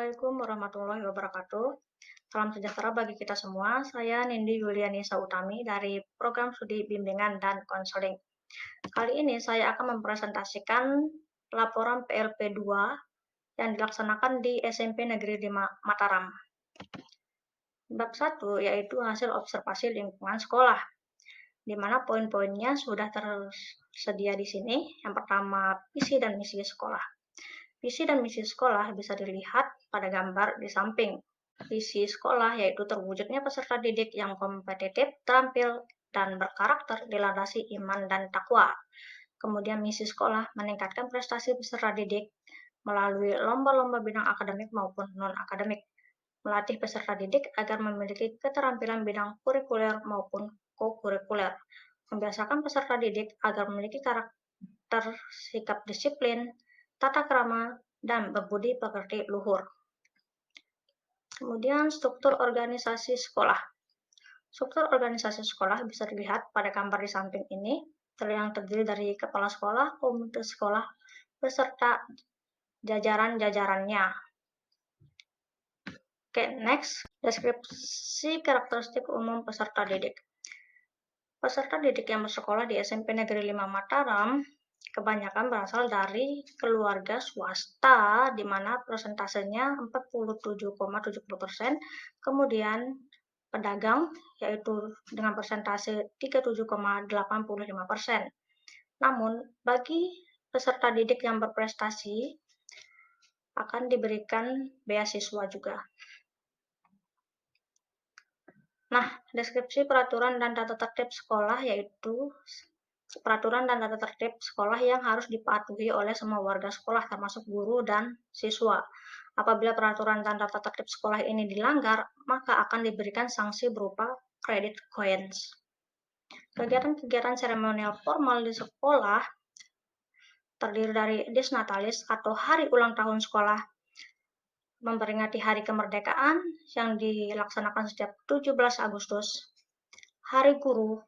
Assalamualaikum warahmatullahi wabarakatuh. Salam sejahtera bagi kita semua. Saya Nindi Yuliani Sautami dari Program Studi Bimbingan dan Konseling. Kali ini saya akan mempresentasikan laporan PLP 2 yang dilaksanakan di SMP Negeri 5 Mataram. Bab 1 yaitu hasil observasi lingkungan sekolah, di mana poin-poinnya sudah tersedia di sini. Yang pertama, visi dan misi sekolah. Visi dan misi sekolah bisa dilihat pada gambar di samping. Visi sekolah yaitu terwujudnya peserta didik yang kompetitif, terampil, dan berkarakter dilandasi iman dan takwa. Kemudian misi sekolah meningkatkan prestasi peserta didik melalui lomba-lomba bidang akademik maupun non-akademik, melatih peserta didik agar memiliki keterampilan bidang kurikuler maupun co-kurikuler, membiasakan peserta didik agar memiliki karakter sikap disiplin, tata krama, dan berbudi pekerti luhur. Kemudian struktur organisasi sekolah. Struktur organisasi sekolah bisa dilihat pada gambar di samping ini, yang terdiri dari kepala sekolah, komite sekolah, beserta jajaran-jajarannya. Oke, next, deskripsi karakteristik umum peserta didik. Peserta didik yang bersekolah di SMP Negeri 5 Mataram kebanyakan berasal dari keluarga swasta, di mana persentasenya 47,70%, kemudian pedagang, yaitu dengan persentase 37,85%. Namun, bagi peserta didik yang berprestasi, akan diberikan beasiswa juga. Nah, deskripsi peraturan dan tata tertib sekolah yaitu peraturan dan tata tertib sekolah yang harus dipatuhi oleh semua warga sekolah termasuk guru dan siswa. Apabila peraturan dan tata tertib sekolah ini dilanggar, maka akan diberikan sanksi berupa credit coins. Kegiatan-kegiatan seremonial formal di sekolah terdiri dari Disnatalis atau hari ulang tahun sekolah, memperingati Hari Kemerdekaan yang dilaksanakan setiap 17 Agustus, Hari Guru,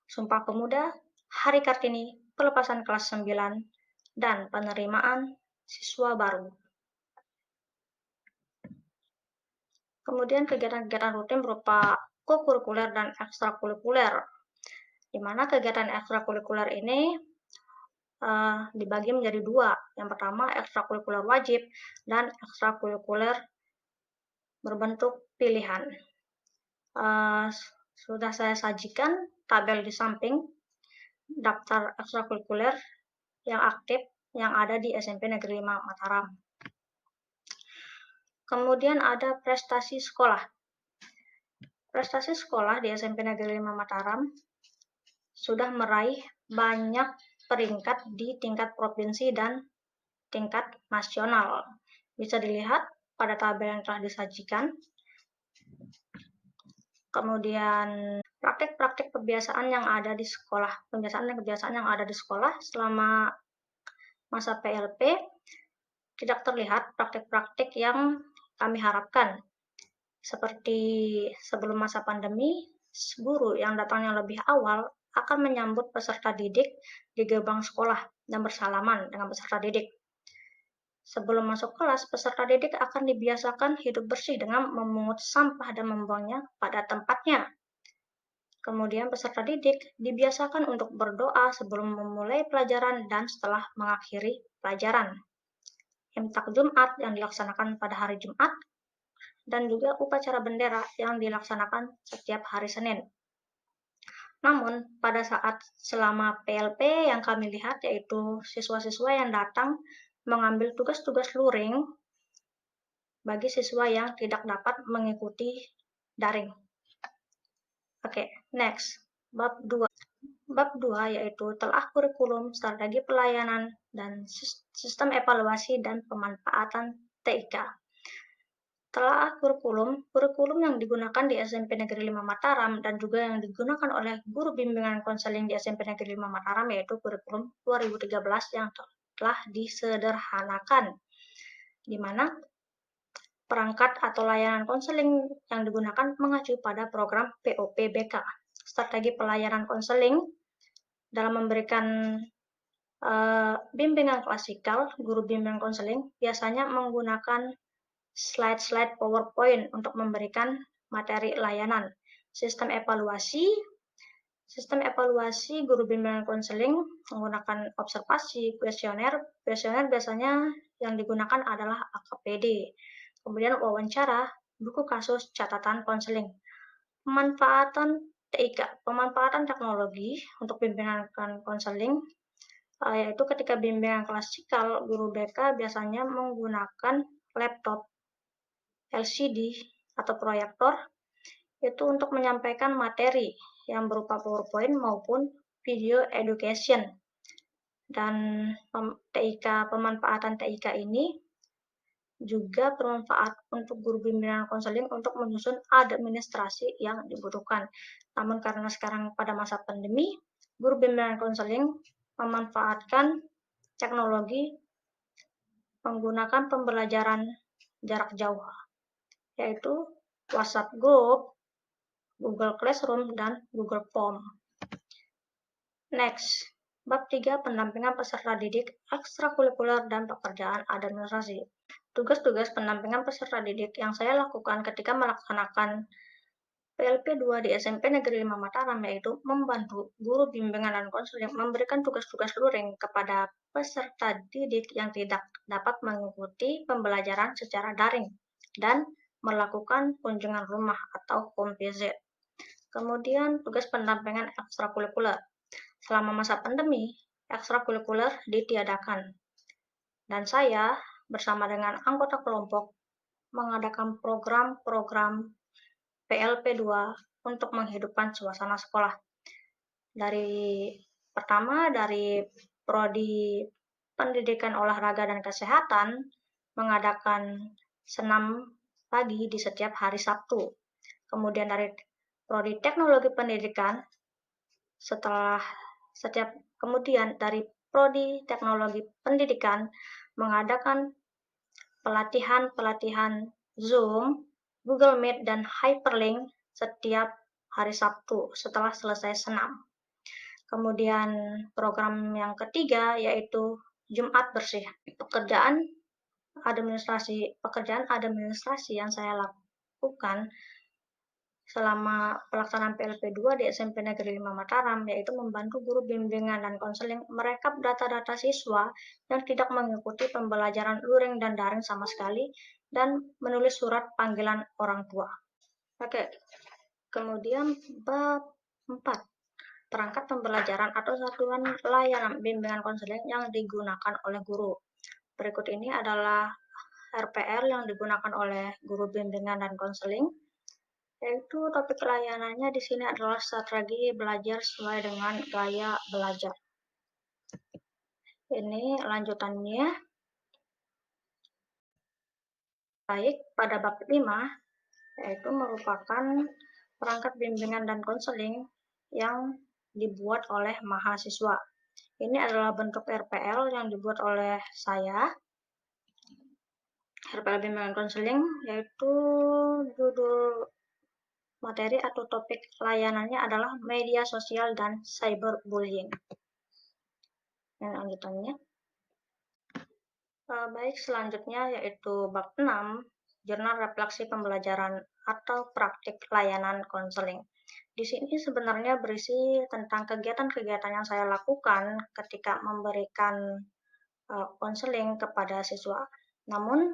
Sumpah Pemuda, Hari Kartini, pelepasan kelas 9, dan penerimaan siswa baru. Kemudian kegiatan-kegiatan rutin berupa kokurikuler dan ekstrakurikuler, di mana kegiatan ekstrakurikuler ini dibagi menjadi dua. Yang pertama, ekstrakurikuler wajib dan ekstrakurikuler berbentuk pilihan. Sudah saya sajikan tabel di samping daftar ekstrakurikuler yang aktif yang ada di SMP Negeri 5 Mataram. Kemudian ada prestasi sekolah. Prestasi sekolah di SMP Negeri 5 Mataram sudah meraih banyak peringkat di tingkat provinsi dan tingkat nasional. Bisa dilihat pada tabel yang telah disajikan. Kemudian praktik-praktik kebiasaan yang ada di sekolah, kebiasaan yang ada di sekolah selama masa PLP tidak terlihat praktik-praktik yang kami harapkan. Seperti sebelum masa pandemi, guru yang datangnya lebih awal akan menyambut peserta didik di gerbang sekolah dan bersalaman dengan peserta didik. Sebelum masuk kelas, peserta didik akan dibiasakan hidup bersih dengan memungut sampah dan membuangnya pada tempatnya. Kemudian peserta didik dibiasakan untuk berdoa sebelum memulai pelajaran dan setelah mengakhiri pelajaran. Imsak Jumat yang dilaksanakan pada hari Jumat, dan juga upacara bendera yang dilaksanakan setiap hari Senin. Namun, pada saat selama PLP yang kami lihat yaitu siswa-siswa yang datang mengambil tugas-tugas luring bagi siswa yang tidak dapat mengikuti daring. Oke, next. Bab 2. Bab 2 yaitu telah kurikulum, strategi pelayanan, dan sistem evaluasi dan pemanfaatan TIK. Telah kurikulum yang digunakan di SMP Negeri 5 Mataram dan juga yang digunakan oleh guru bimbingan konseling di SMP Negeri 5 Mataram yaitu kurikulum 2013 yang telah disederhanakan, di mana perangkat atau layanan konseling yang digunakan mengacu pada program POPBK. Strategi pelayanan konseling dalam memberikan bimbingan klasikal, guru bimbingan konseling biasanya menggunakan slide-slide PowerPoint untuk memberikan materi layanan. Sistem evaluasi guru bimbingan konseling menggunakan observasi, kuesioner. Kuesioner biasanya yang digunakan adalah AKPD. Kemudian wawancara, buku kasus, catatan konseling. Pemanfaatan TIK, pemanfaatan teknologi untuk bimbingan konseling, yaitu ketika bimbingan klasikal, guru BK biasanya menggunakan laptop, LCD, atau proyektor, itu untuk menyampaikan materi yang berupa PowerPoint maupun video education. Dan pemanfaatan TIK ini juga bermanfaat untuk guru bimbingan konseling untuk menyusun administrasi yang dibutuhkan. Namun karena sekarang pada masa pandemi, guru bimbingan konseling memanfaatkan teknologi menggunakan pembelajaran jarak jauh, yaitu WhatsApp Group, Google Classroom, dan Google Form. Next, bab 3 pendampingan peserta didik, ekstrakurikuler, dan pekerjaan administrasi. Tugas-tugas pendampingan peserta didik yang saya lakukan ketika melaksanakan PLP 2 di SMP Negeri 5 Mataram yaitu membantu guru bimbingan dan konseling memberikan tugas-tugas luring kepada peserta didik yang tidak dapat mengikuti pembelajaran secara daring dan melakukan kunjungan rumah atau home visit. Kemudian tugas pendampingan ekstrakurikuler. Selama masa pandemi, ekstrakurikuler ditiadakan. Dan saya bersama dengan anggota kelompok mengadakan program-program PLP 2 untuk menghidupkan suasana sekolah. Dari Prodi Pendidikan Olahraga dan Kesehatan mengadakan senam pagi di setiap hari Sabtu. Kemudian dari Prodi Teknologi Pendidikan dari Prodi Teknologi Pendidikan mengadakan pelatihan Zoom, Google Meet, dan Hyperlink setiap hari Sabtu setelah selesai senam. Kemudian program yang ketiga yaitu Jumat Bersih. Pekerjaan administrasi yang saya lakukan selama pelaksanaan PLP 2 di SMP Negeri 5 Mataram yaitu membantu guru bimbingan dan konseling merekap data-data siswa yang tidak mengikuti pembelajaran luring dan daring sama sekali dan menulis surat panggilan orang tua. Oke. Kemudian bab 4. Perangkat pembelajaran atau satuan layanan bimbingan konseling yang digunakan oleh guru. Berikut ini adalah RPL yang digunakan oleh guru bimbingan dan konseling. Yaitu topik layanannya di sini adalah strategi belajar sesuai dengan gaya belajar. Ini lanjutannya. Baik, pada bab 5, yaitu merupakan perangkat bimbingan dan konseling yang dibuat oleh mahasiswa. Ini adalah bentuk RPL yang dibuat oleh saya. RPL bimbingan konseling, yaitu judul materi atau topik layanannya adalah media sosial dan cyberbullying. Yang lanjutannya. Baik, selanjutnya yaitu bab 6, jurnal refleksi pembelajaran atau praktik layanan konseling. Di sini sebenarnya berisi tentang kegiatan-kegiatan yang saya lakukan ketika memberikan konseling kepada siswa. Namun,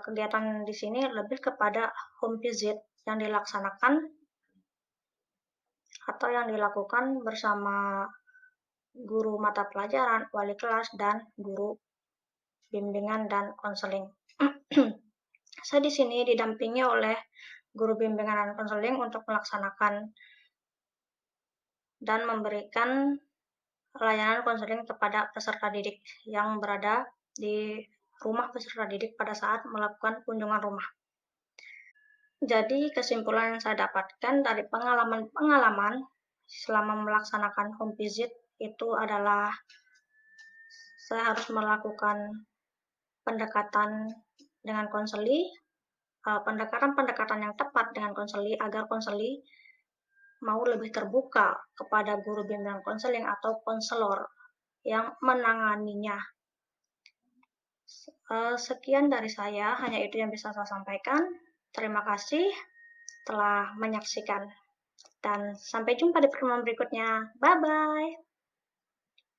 kegiatan di sini lebih kepada home visit yang dilaksanakan atau yang dilakukan bersama guru mata pelajaran, wali kelas, dan guru bimbingan dan konseling. Saya di sini didampingi oleh guru bimbingan dan konseling untuk melaksanakan dan memberikan layanan konseling kepada peserta didik yang berada di rumah peserta didik pada saat melakukan kunjungan rumah. Jadi kesimpulan yang saya dapatkan dari pengalaman selama melaksanakan home visit itu adalah saya harus melakukan pendekatan dengan konseli, pendekatan yang tepat dengan konseli agar konseli mau lebih terbuka kepada guru bimbingan konseling atau konselor yang menanganinya. Sekian dari saya, hanya itu yang bisa saya sampaikan. Terima kasih telah menyaksikan, dan sampai jumpa di pertemuan berikutnya. Bye-bye.